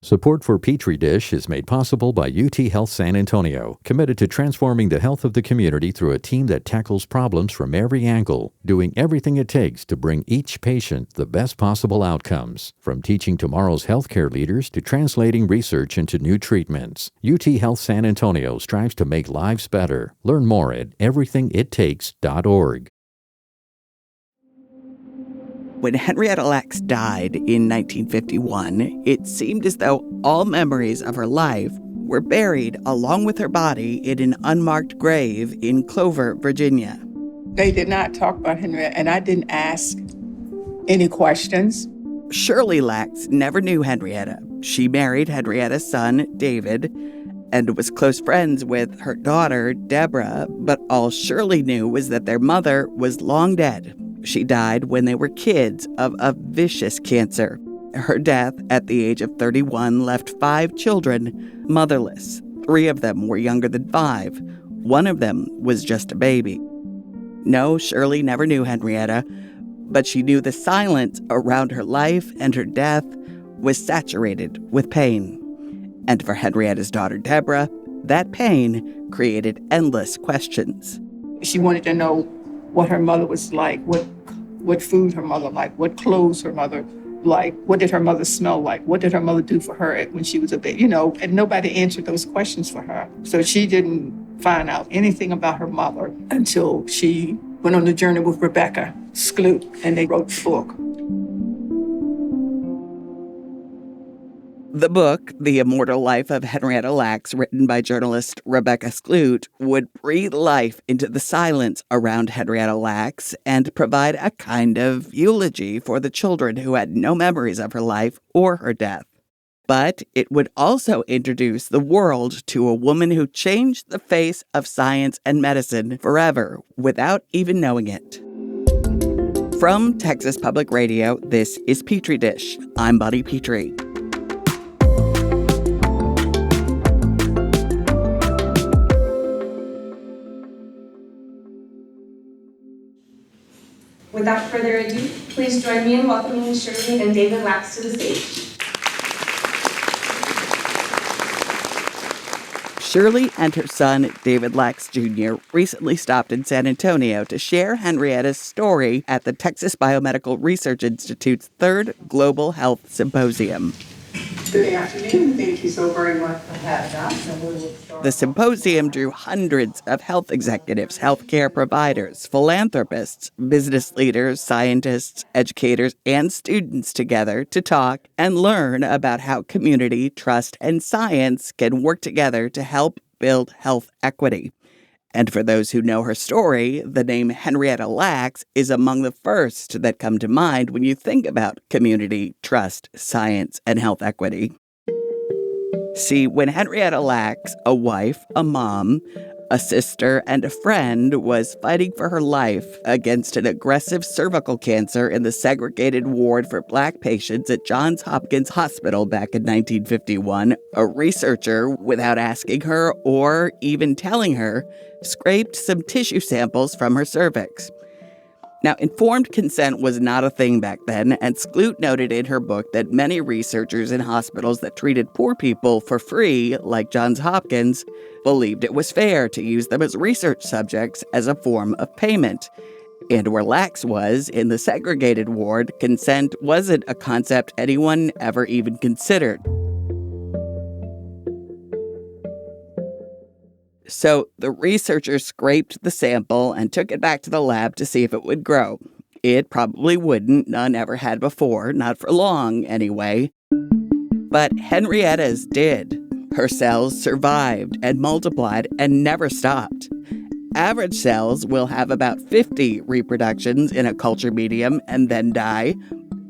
Support for Petri Dish is made possible by UT Health San Antonio, committed to transforming the health of the community through a team that tackles problems from every angle, doing everything it takes to bring each patient the best possible outcomes. From teaching tomorrow's healthcare leaders to translating research into new treatments, UT Health San Antonio strives to make lives better. Learn more at everythingittakes.org. When Henrietta Lacks died in 1951, it seemed as though all memories of her life were buried along with her body in an unmarked grave in Clover, Virginia. They did not talk about Henrietta, and I didn't ask any questions. Shirley Lacks never knew Henrietta. She married Henrietta's son, David, and was close friends with her daughter, Deborah, but all Shirley knew was that their mother was long dead. She died when they were kids of a vicious cancer. Her death at the age of 31 left 5 children motherless. 3 of them were younger than 5. 1 of them was just a baby. No, Shirley never knew Henrietta, but she knew the silence around her life and her death was saturated with pain. And for Henrietta's daughter, Deborah, that pain created endless questions. She wanted to know what her mother was like, what food her mother liked, what clothes her mother liked, what did her mother smell like, what did her mother do for her when she was a baby, and nobody answered those questions for her. So she didn't find out anything about her mother until she went on the journey with Rebecca Skloot, and they wrote the book. The book, The Immortal Life of Henrietta Lacks, written by journalist Rebecca Skloot, would breathe life into the silence around Henrietta Lacks and provide a kind of eulogy for the children who had no memories of her life or her death. But it would also introduce the world to a woman who changed the face of science and medicine forever without even knowing it. From Texas Public Radio, this is Petri Dish. I'm Buddy Petrie. Without further ado, please join me in welcoming Shirley and David Lacks to the stage. Shirley and her son, David Lacks Jr., recently stopped in San Antonio to share Henrietta's story at the Texas Biomedical Research Institute's 3rd Global Health Symposium. Good afternoon. Thank you so very much for having us. The symposium drew hundreds of health executives, healthcare providers, philanthropists, business leaders, scientists, educators, and students together to talk and learn about how community, trust, and science can work together to help build health equity. And for those who know her story, the name Henrietta Lacks is among the first that come to mind when you think about community, trust, science, and health equity. See, when Henrietta Lacks, a wife, a mom, a sister, and a friend, was fighting for her life against an aggressive cervical cancer in the segregated ward for Black patients at Johns Hopkins Hospital back in 1951, a researcher, without asking her or even telling her, scraped some tissue samples from her cervix. Now, informed consent was not a thing back then, and Skloot noted in her book that many researchers in hospitals that treated poor people for free, like Johns Hopkins, believed it was fair to use them as research subjects as a form of payment. And where Lacks was, in the segregated ward, consent wasn't a concept anyone ever even considered. So the researchers scraped the sample and took it back to the lab to see if it would grow. It probably wouldn't. None ever had before, not for long anyway. But Henrietta's did. Her cells survived and multiplied and never stopped. Average cells will have about 50 reproductions in a culture medium and then die.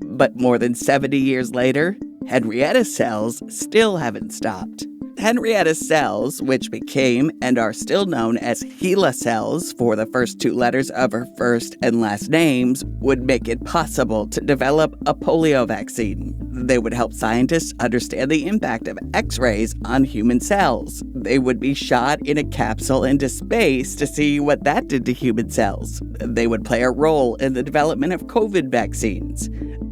But more than 70 years later, Henrietta's cells still haven't stopped. Henrietta's cells, which became and are still known as HeLa cells for the first 2 letters of her first and last names, would make it possible to develop a polio vaccine. They would help scientists understand the impact of X-rays on human cells. They would be shot in a capsule into space to see what that did to human cells. They would play a role in the development of COVID vaccines.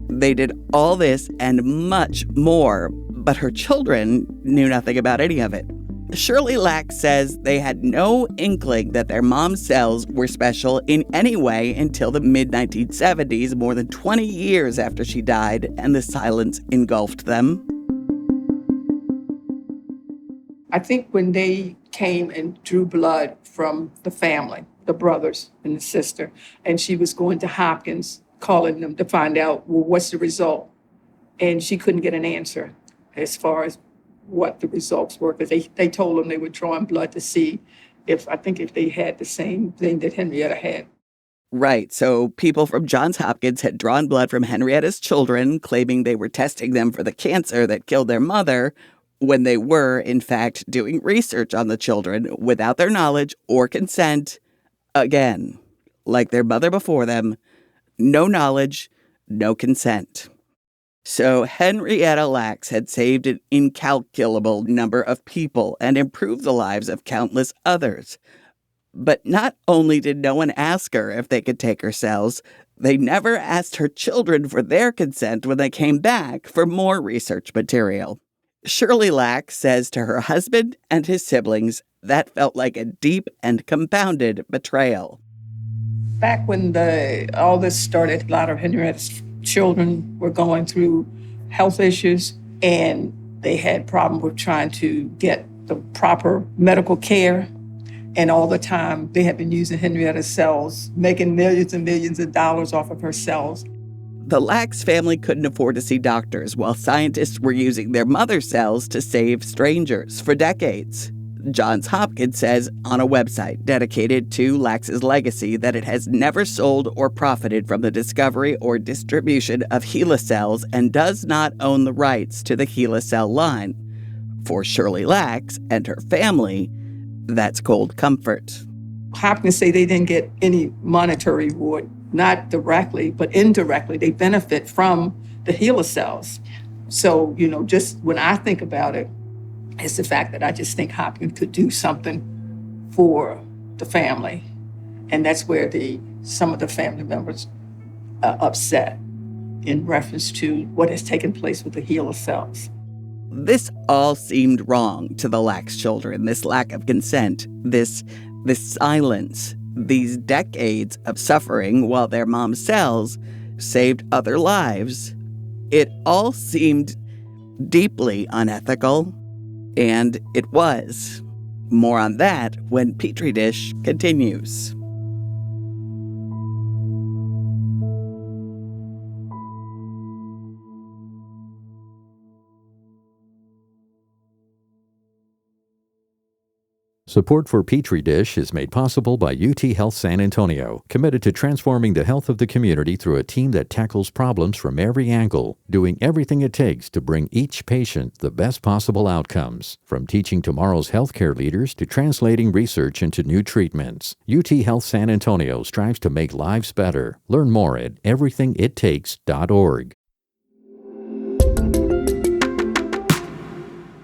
They did all this and much more. But her children knew nothing about any of it. Shirley Lax says they had no inkling that their mom's cells were special in any way until the mid-1970s, more than 20 years after she died, and the silence engulfed them. I think when they came and drew blood from the family, the brothers and the sister, and she was going to Hopkins, calling them to find out, well, what's the result? And she couldn't get an answer as far as what the results were, because they told them they were drawing blood to see if they had the same thing that Henrietta had. Right, so people from Johns Hopkins had drawn blood from Henrietta's children, claiming they were testing them for the cancer that killed their mother, when they were, in fact, doing research on the children without their knowledge or consent. Again, like their mother before them, no knowledge, no consent. So Henrietta Lax had saved an incalculable number of people and improved the lives of countless others. But not only did no one ask her if they could take her cells, they never asked her children for their consent when they came back for more research material. Shirley Lax says to her husband and his siblings that felt like a deep and compounded betrayal. Back when all this started, a lot of Henrietta's children were going through health issues, and they had problems with trying to get the proper medical care. And all the time, they had been using Henrietta's cells, making millions and millions of dollars off of her cells. The Lax family couldn't afford to see doctors, while scientists were using their mother's cells to save strangers for decades. Johns Hopkins says on a website dedicated to Lax's legacy that it has never sold or profited from the discovery or distribution of HeLa cells and does not own the rights to the HeLa cell line. For Shirley Lax and her family, that's cold comfort. Hopkins say they didn't get any monetary reward, not directly, but indirectly. They benefit from the HeLa cells. So, just when I think about it, it's the fact that I just think Hopkins could do something for the family. And that's where some of the family members are upset in reference to what has taken place with the HeLa cells. This all seemed wrong to the Lax children, this lack of consent, this silence, these decades of suffering while their mom's cells saved other lives. It all seemed deeply unethical, and it was. More on that when Petri Dish continues. Support for Petri Dish is made possible by UT Health San Antonio, committed to transforming the health of the community through a team that tackles problems from every angle, doing everything it takes to bring each patient the best possible outcomes. From teaching tomorrow's healthcare leaders to translating research into new treatments, UT Health San Antonio strives to make lives better. Learn more at everythingittakes.org.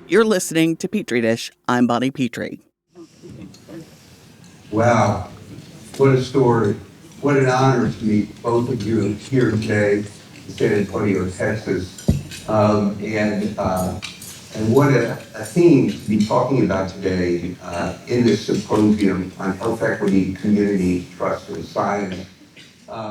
You're listening to Petri Dish. I'm Bonnie Petrie. Wow, what a story. What an honor to meet both of you here today in San Antonio, Texas. And what a theme to be talking about today in this symposium on health equity, community, trust, and science.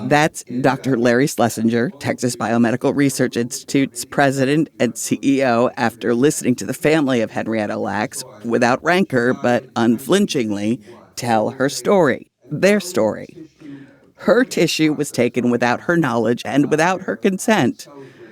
That's Dr. Larry Schlesinger, Texas Biomedical Research Institute's president and CEO, after listening to the family of Henrietta Lax, without rancor but unflinchingly, tell her story, their story. Her tissue was taken without her knowledge and without her consent.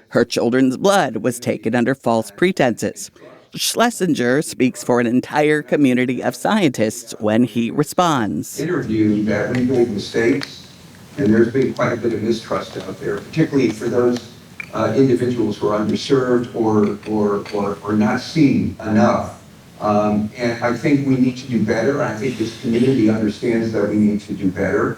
Her children's blood was taken under false pretenses. Schlesinger speaks for an entire community of scientists when he responds. Interview that we made mistakes, and there's been quite a bit of mistrust out there, particularly for those individuals who are underserved or not seen enough. And I think we need to do better. I think this community understands that we need to do better.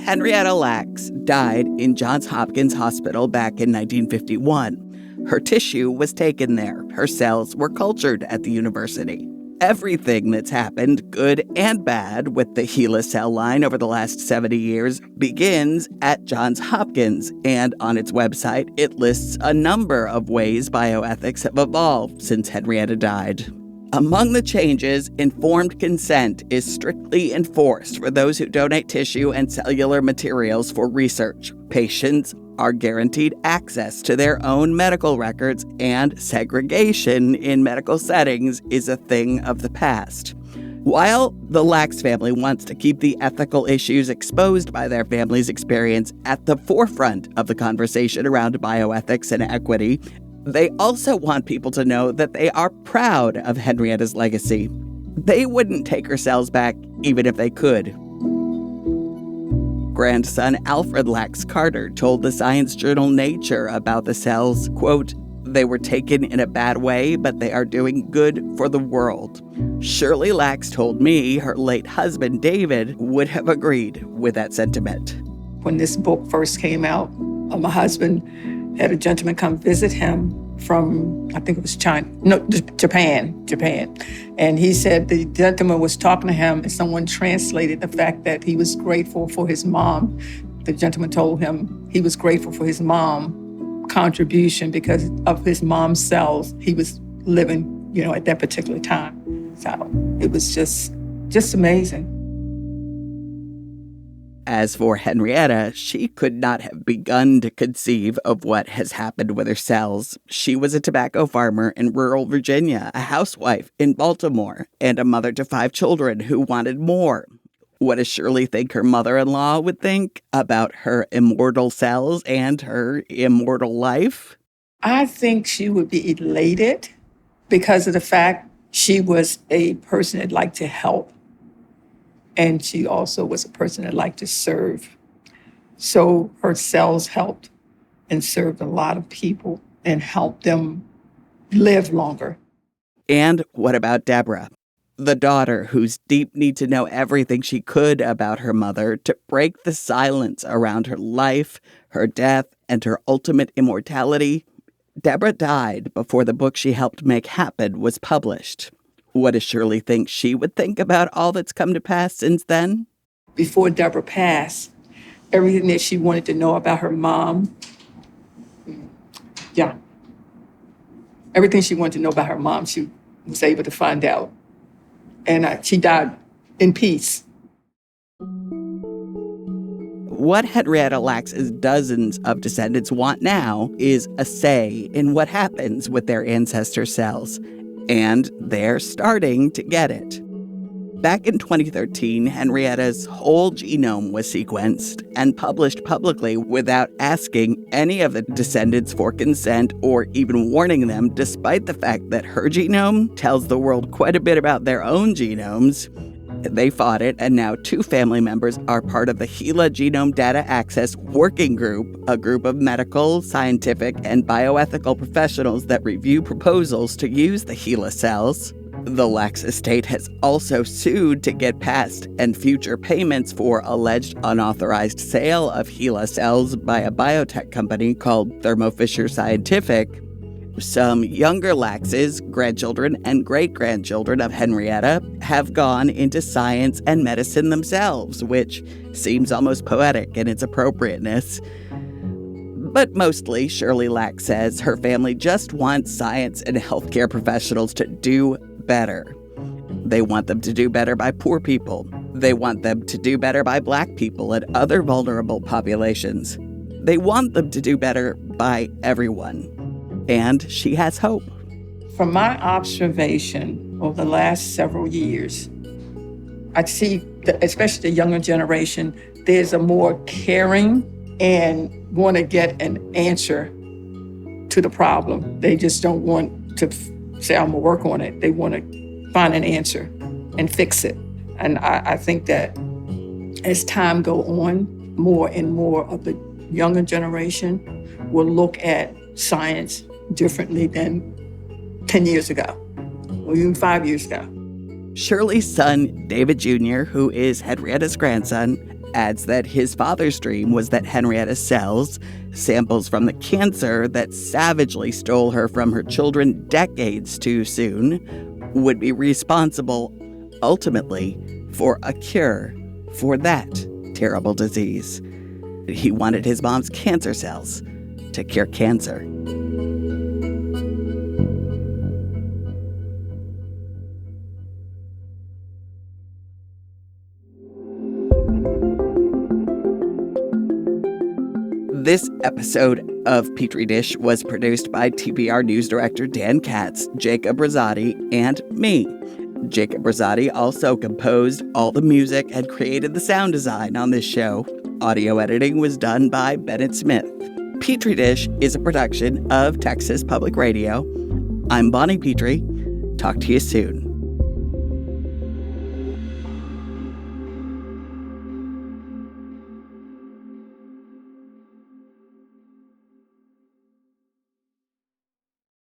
Henrietta Lax died in Johns Hopkins Hospital back in 1951. Her tissue was taken there. Her cells were cultured at the university. Everything that's happened, good and bad, with the Gila cell line over the last 70 years begins at Johns Hopkins, and on its website, it lists a number of ways bioethics have evolved since Henrietta died. Among the changes, informed consent is strictly enforced for those who donate tissue and cellular materials for research. Patients are guaranteed access to their own medical records, and segregation in medical settings is a thing of the past. While the Lax family wants to keep the ethical issues exposed by their family's experience at the forefront of the conversation around bioethics and equity, they also want people to know that they are proud of Henrietta's legacy. They wouldn't take her cells back even if they could. Grandson Alfred Lax Carter told the science journal Nature about the cells, quote, "They were taken in a bad way, but they are doing good for the world." Shirley Lax told me her late husband, David, would have agreed with that sentiment. When this book first came out, my husband had a gentleman come visit him from, I think it was Japan. And he said the gentleman was talking to him and someone translated the fact that he was grateful for his mom. The gentleman told him he was grateful for his mom's contribution because of his mom's cells he was living, at that particular time. So it was just amazing. As for Henrietta, she could not have begun to conceive of what has happened with her cells. She was a tobacco farmer in rural Virginia, a housewife in Baltimore, and a mother to 5 children who wanted more. What does Shirley think her mother-in-law would think about her immortal cells and her immortal life? I think she would be elated because of the fact she was a person that liked to help. And she also was a person that liked to serve. So her cells helped and served a lot of people and helped them live longer. And what about Deborah, the daughter whose deep need to know everything she could about her mother to break the silence around her life, her death, and her ultimate immortality? Deborah died before the book she helped make happen was published. What does Shirley think she would think about all that's come to pass since then? Before Deborah passed, everything that she wanted to know about her mom, everything she wanted to know about her mom, she was able to find out. And she died in peace. What Henrietta Lax's dozens of descendants want now is a say in what happens with their ancestor cells. And they're starting to get it. Back in 2013, Henrietta's whole genome was sequenced and published publicly without asking any of the descendants for consent or even warning them, despite the fact that her genome tells the world quite a bit about their own genomes. They fought it, and now 2 family members are part of the Gila Genome Data Access Working Group, a group of medical, scientific, and bioethical professionals that review proposals to use the Gila cells. The Lax estate has also sued to get past and future payments for alleged unauthorized sale of Gila cells by a biotech company called Thermo Fisher Scientific. Some younger Laxes, grandchildren and great-grandchildren of Henrietta, have gone into science and medicine themselves, which seems almost poetic in its appropriateness. But mostly, Shirley Lax says her family just wants science and healthcare professionals to do better. They want them to do better by poor people. They want them to do better by Black people and other vulnerable populations. They want them to do better by everyone. And she has hope. From my observation over the last several years, I see, especially the younger generation, there's a more caring and want to get an answer to the problem. They just don't want to say, I'm going to work on it. They want to find an answer and fix it. And I think that as time go on, more and more of the younger generation will look at science differently than 10 years ago, or even 5 years ago. Shirley's son, David Jr., who is Henrietta's grandson, adds that his father's dream was that Henrietta's cells, samples from the cancer that savagely stole her from her children decades too soon, would be responsible, ultimately, for a cure for that terrible disease. He wanted his mom's cancer cells to cure cancer. This episode of Petri Dish was produced by TPR News Director Dan Katz, Jacob Rosati, and me. Jacob Rosati also composed all the music and created the sound design on this show. Audio editing was done by Bennett Smith. Petri Dish is a production of Texas Public Radio. I'm Bonnie Petrie. Talk to you soon.